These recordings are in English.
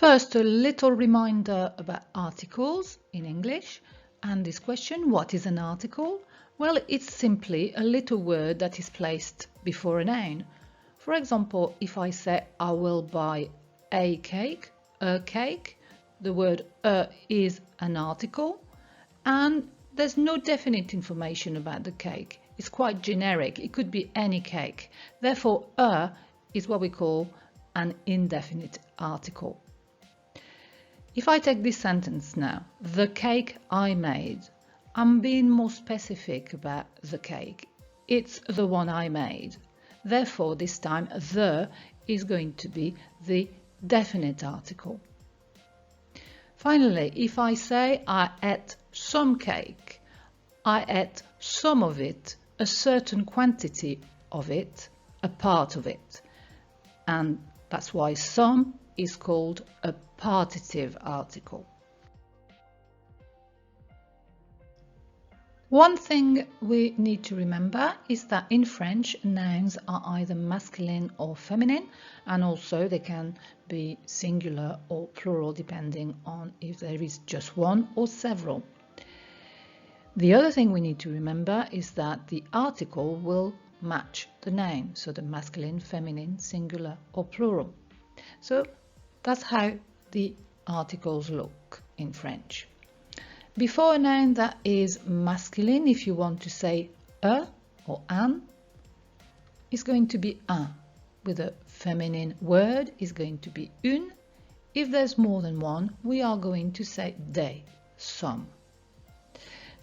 First, a little reminder about articles in English and this question, what is an article? Well, it's simply a little word that is placed before a noun. For example, if I say I will buy a cake, the word a is an article and there's no definite information about the cake. It's quite generic. It could be any cake. Therefore, a is what we call an indefinite article. If I take this sentence now, the cake I made, I'm being more specific about the cake. It's the one I made. Therefore, this time, the is going to be the definite article. Finally, if I say I ate some cake, I ate some of it, a certain quantity of it, a part of it. And that's why some is called a partitive article. One thing we need to remember is that in French, nouns are either masculine or feminine, and also they can be singular or plural depending on if there is just one or several. The other thing we need to remember is that the article will match the noun, so the masculine, feminine, singular or plural. So that's how the articles look in French. Before a noun that is masculine, if you want to say a or un, it's going to be un. With a feminine word, it's going to be une. If there's more than one, we are going to say des, some.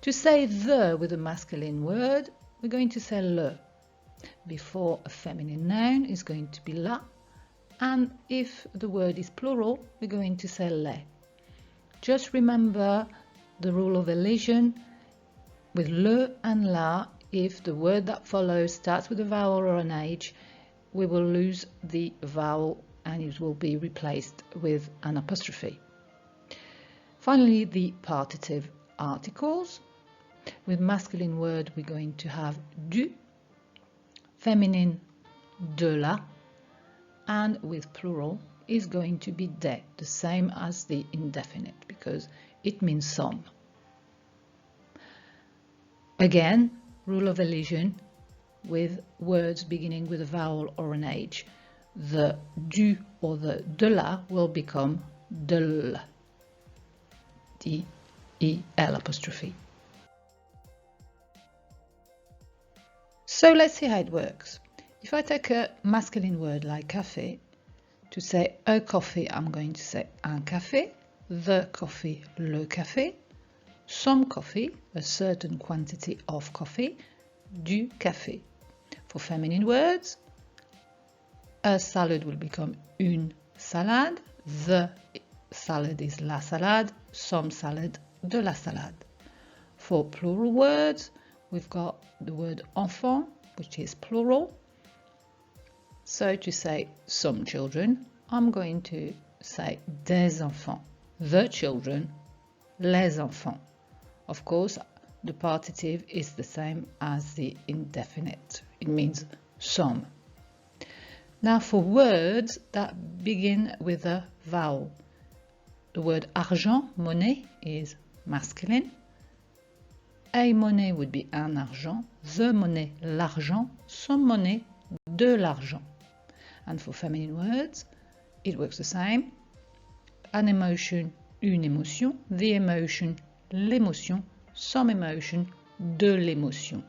To say the with a masculine word, we're going to say le. Before a feminine noun is going to be la. And if the word is plural, we're going to say les. Just remember the rule of elision with le and la. If the word that follows starts with a vowel or an H, we will lose the vowel and it will be replaced with an apostrophe. Finally, the partitive articles. With masculine word, we're going to have du, feminine de la, and with plural is going to be des, the same as the indefinite because it means some. Again, rule of elision with words beginning with a vowel or an H. The du or the de la will become de l, D-E-L apostrophe. So let's see how it works. If I take a masculine word like café, to say a coffee, I'm going to say un café, the coffee, le café, some coffee, a certain quantity of coffee, du café. For feminine words, a salad will become une salade, the salad is la salade, some salad, de la salade. For plural words, we've got the word enfant, which is plural. So to say some children, I'm going to say des enfants, the children, les enfants. Of course, the partitive is the same as the indefinite. It means some. Now for words that begin with a vowel. The word argent, monnaie, is masculine. A monnaie would be un argent, the monnaie, l'argent, some monnaie, de l'argent. And for feminine words, it works the same. An emotion, une émotion, the emotion, l'émotion, some emotion, de l'émotion.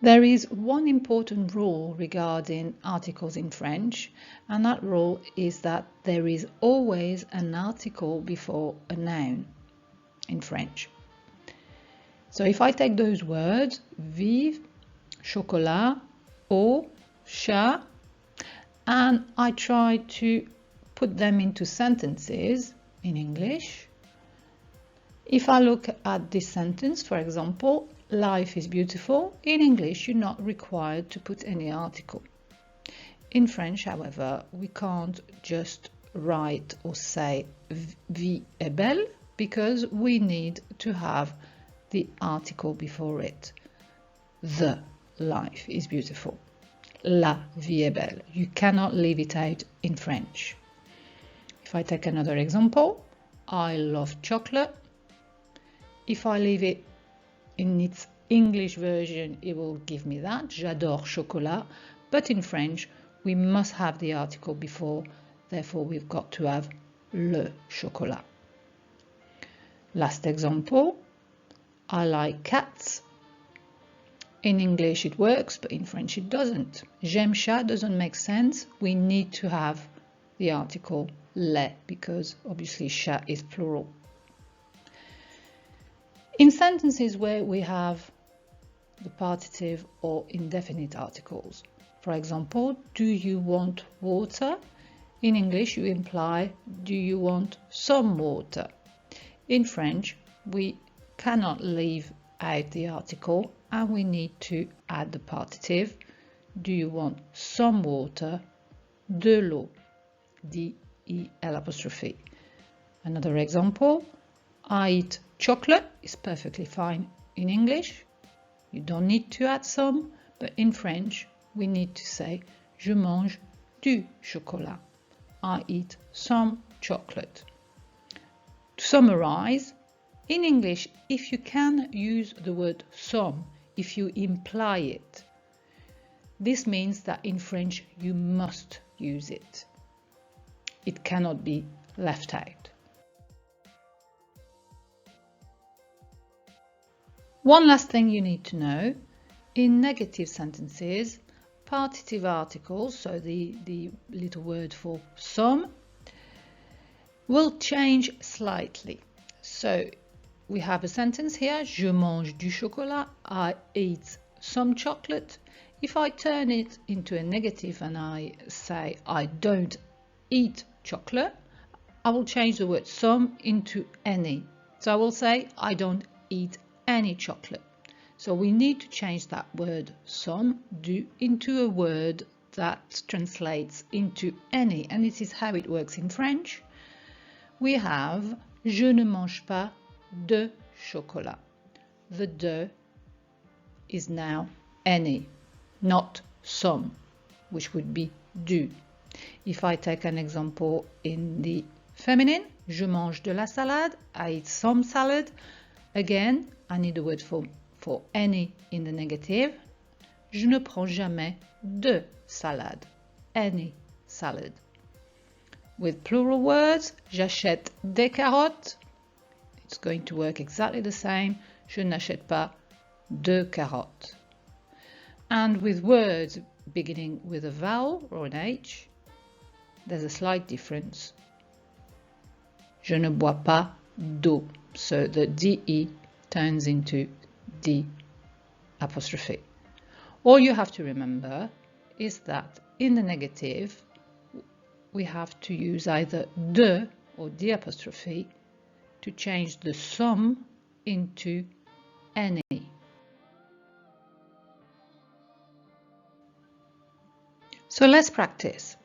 There is one important rule regarding articles in French, and that rule is that there is always an article before a noun in French. So if I take those words, vivre, chocolat, eau, chat, and I try to put them into sentences in English, if I look at this sentence, for example, life is beautiful, in English you're not required to put any article. In French, however, we can't just write or say vie est belle because we need to have the article before it. The life is beautiful. La vie est belle. You cannot leave it out in French. If I take another example, I love chocolate. If I leave it in its English version, it will give me that, j'adore chocolat. But in French, we must have the article before, therefore we've got to have le chocolat. Last example, I like cats. In English it works, but in French it doesn't. J'aime chat doesn't make sense. We need to have the article les, because obviously chat is plural. In sentences where we have the partitive or indefinite articles, for example, do you want water? In English you imply, do you want some water? In French, we cannot leave out the article and we need to add the partitive. Do you want some water? De l'eau. D-E-L'. Another example, I eat chocolate is perfectly fine in English. You don't need to add some, but in French, we need to say, je mange du chocolat. I eat some chocolate. To summarize, in English, if you can use the word some, if you imply it, this means that in French you must use it. It cannot be left out. One last thing you need to know, in negative sentences, partitive articles, so the little word for some, will change slightly. So we have a sentence here, je mange du chocolat, I eat some chocolate. If I turn it into a negative and I say I don't eat chocolate, I will change the word some into any. So I will say I don't eat any chocolate. So we need to change that word some into a word that translates into any, and this is how it works in French. We have je ne mange pas de chocolat. The de is now any, not some, which would be du. If I take an example in the feminine, je mange de la salade, I eat some salad. Again, I need a word for any in the negative. Je ne prends jamais de salade, any salad. With plural words, j'achète des carottes. It's going to work exactly the same. Je n'achète pas de carottes. And with words beginning with a vowel or an H, there's a slight difference. Je ne bois pas d'eau. So the DE turns into D'. All you have to remember is that in the negative, we have to use either de or D' to change the some into any. So let's practice.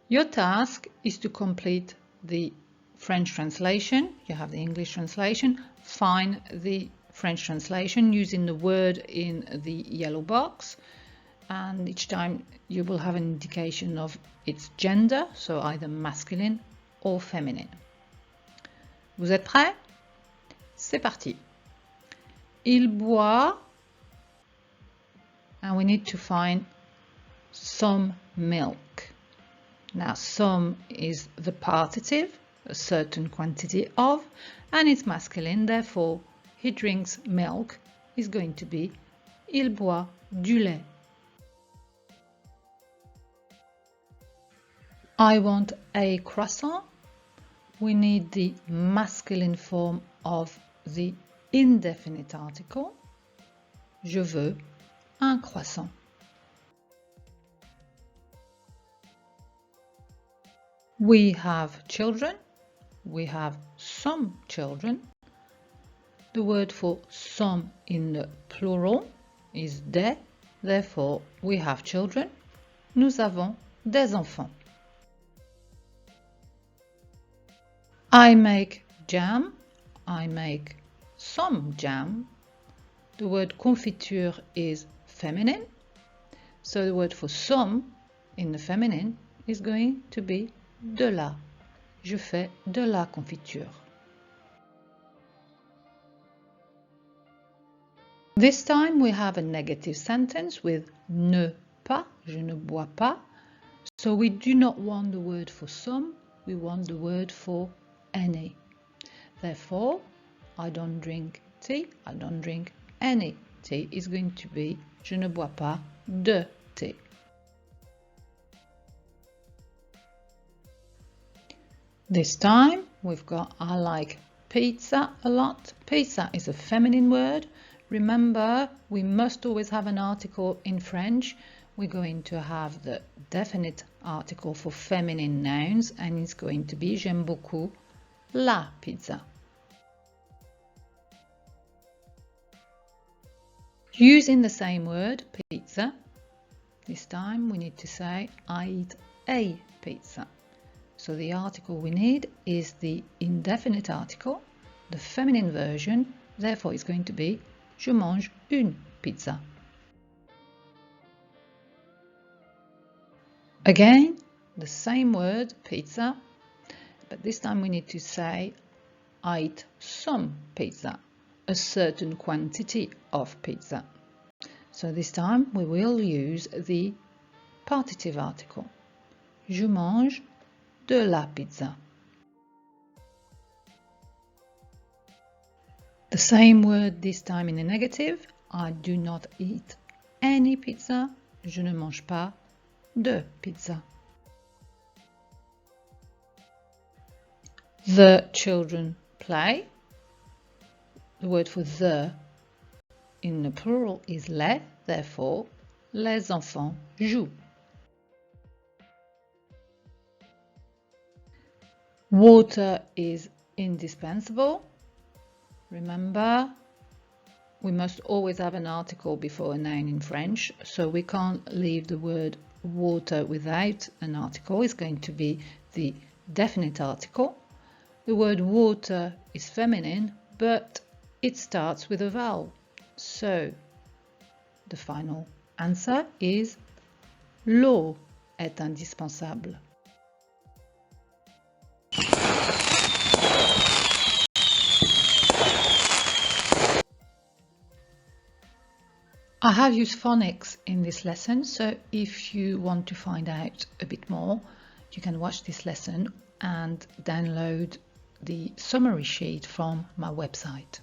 Your task is to complete the French translation. You have the English translation. Find the French translation using the word in the yellow box. And each time you will have an indication of its gender, so either masculine or feminine. Vous êtes prêts? C'est parti. Il boit, and we need to find some milk. Now, some is the partitive, a certain quantity of, and it's masculine, therefore he drinks milk is going to be il boit du lait. I want a croissant. We need the masculine form of the indefinite article. Je veux un croissant. We have children. We have some children. The word for some in the plural is des. Therefore, we have children. Nous avons des enfants. I make jam. I make some jam. The word confiture is feminine. So the word for some in the feminine is going to be de la. Je fais de la confiture. This time we have a negative sentence with ne pas, je ne bois pas. So we do not want the word for some, we want the word for any. Therefore, I don't drink tea, I don't drink any tea is going to be je ne bois pas de thé. This time we've got I like pizza a lot. Pizza is a feminine word. Remember, we must always have an article in French. We're going to have the definite article for feminine nouns and it's going to be j'aime beaucoup la pizza. Using the same word, pizza, this time we need to say I eat a pizza. So the article we need is the indefinite article, the feminine version, therefore it's going to be je mange une pizza. Again, the same word, pizza, but this time we need to say I eat some pizza, a certain quantity of pizza. So this time we will use the partitive article. Je mange de la pizza. The same word this time in the negative. I do not eat any pizza. Je ne mange pas de pizza. The children play. The word for the in the plural is les, therefore les enfants jouent. Water is indispensable. Remember, we must always have an article before a noun in French, so we can't leave the word water without an article. It's going to be the definite article. The word water is feminine, but it starts with a vowel. So the final answer is l'eau est indispensable. I have used phonics in this lesson, so if you want to find out a bit more, you can watch this lesson and download the summary sheet from my website.